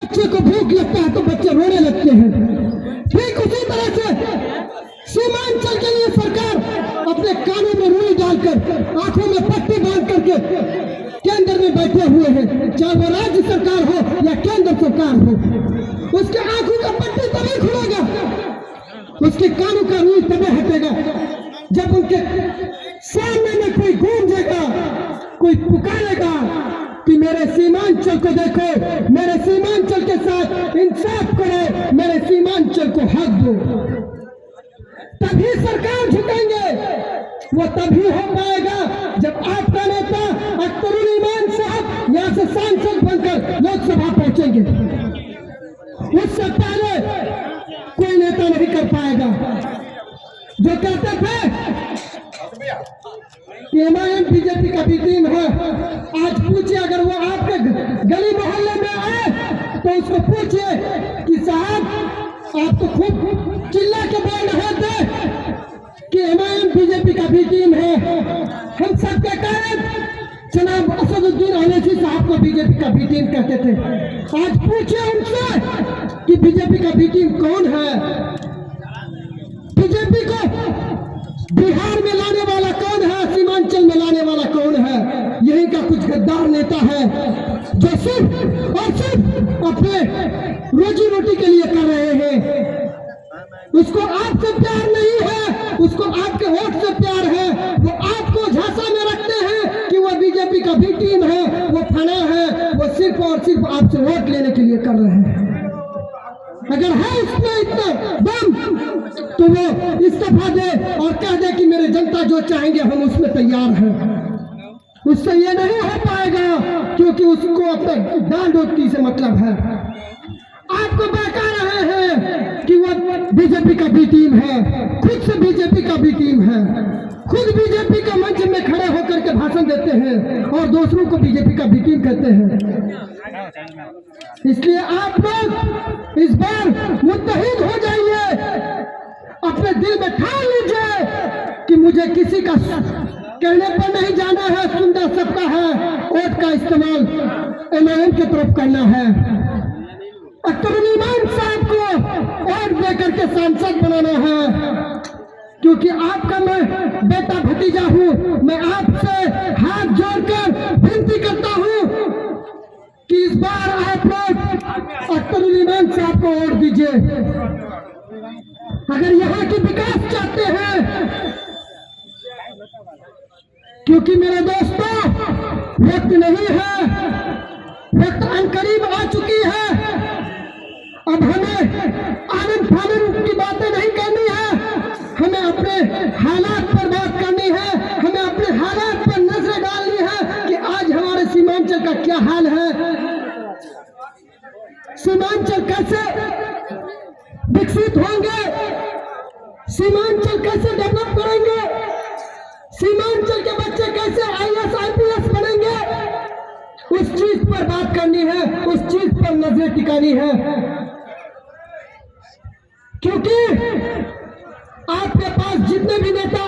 बच्चे को भूख लगता है तो बच्चे रोने लगते हैं। ठीक उसी तरह से सीमांचल के लिए सरकार अपने कानों में रुई डालकर आंखों में पट्टी बांध करके केंद्र में बैठे हुए हैं, चाहे वो राज्य सरकार हो या केंद्र सरकार हो। उसके आंखों का पट्टी तभी खुलेगा, उसके कानों का रुई तभी हटेगा जब उनके सामने में कोई गूंजेगा, कोई पुकारेगा कि मेरे सीमांचल को देखो, मेरे सीमांचल के साथ इंसाफ करो, मेरे सीमांचल को हक दो। तभी सरकार झुकेंगे। वो तभी हो पाएगा जब आपका नेता अख्तरुल ईमान साहब यहाँ से सांसद बनकर लोकसभा पहुंचेंगे। उससे पहले कोई नेता नहीं कर पाएगा। जो कहते थे कि एमआईएम बीजेपी का भी टीम है, आज पूछिए, अगर वो आपके गली मोहल्ले में आए तो उसको पूछिए कि साहब आप तो खूब चिल्ला के बोल रहे थे कि एमआईएम बीजेपी का भी टीम है। हम सब के कारण जनाब असदुद्दीन ओवैसी साहब को बीजेपी का बी टीम कहते थे। आज पूछिए उनसे कि बीजेपी का बी टीम कौन है। बीजेपी को बिहार में लाने वाला कौन है, सीमांचल में लाने वाला कौन है? यही का कुछ गद्दार नेता है जो सिर्फ और सिर्फ अपने रोजी रोटी के लिए कर रहे हैं। उसको आपसे प्यार नहीं है, उसको आपके वोट से प्यार है। वो आपको झांसा में रखते हैं कि वो बीजेपी का भी टीम है, वो फना है, वो सिर्फ और सिर्फ आपसे वोट लेने के लिए कर रहे हैं। अगर है इसमें इतना दम तो वो इस्तीफा दे और कह दे कि मेरे जनता जो चाहेंगे हम उसमें तैयार हैं। उससे ये नहीं हो पाएगा क्योंकि उसको अपने दाल रोटी से मतलब है। आपको बहका रहे हैं कि वो बीजेपी का भी टीम है, खुद से बीजेपी का भी टीम है, खुद बीजेपी का मंच में खड़े होकर के भाषण देते हैं और दूसरों को बीजेपी का भी टीम कहते हैं। इसलिए आप लोग इस बार मुत्तहिद हो जाइए, अपने दिल में ठान लीजिए कि मुझे किसी का कहने पर नहीं जाना है, सुनना सबका है। वोट का इस्तेमाल एमआईएम की तरफ करना है। अख्तरुल ईमान साहब को वोट देकर के सांसद बनाना है, क्योंकि आपका मैं बेटा भतीजा हूं। मैं आपसे हाथ जोड़कर विनती करता हूं कि इस बार आप लोग अख्तरुल ईमान साहब को वोट दीजिए। अगर यहाँ की विकास चाहते हैं, क्योंकि मेरे दोस्तों वक्त नहीं है, वक्त अनकरीब आ चुकी है। अब हमें आनंद फानंद की बातें नहीं करनी है, हमें अपने हालात पर बात करनी है, हमें अपने हालात पर नजर डालनी है कि आज हमारे सीमांचल का क्या हाल है, सीमांचल कैसे विकसित होंगे, सीमांचल कैसे डेवलप करेंगे, सीमांचल के बच्चे कैसे आईएएस आईपीएस बनेंगे। उस चीज पर बात करनी है, उस चीज पर नजर टिकानी है, क्योंकि आपके पास जितने भी नेता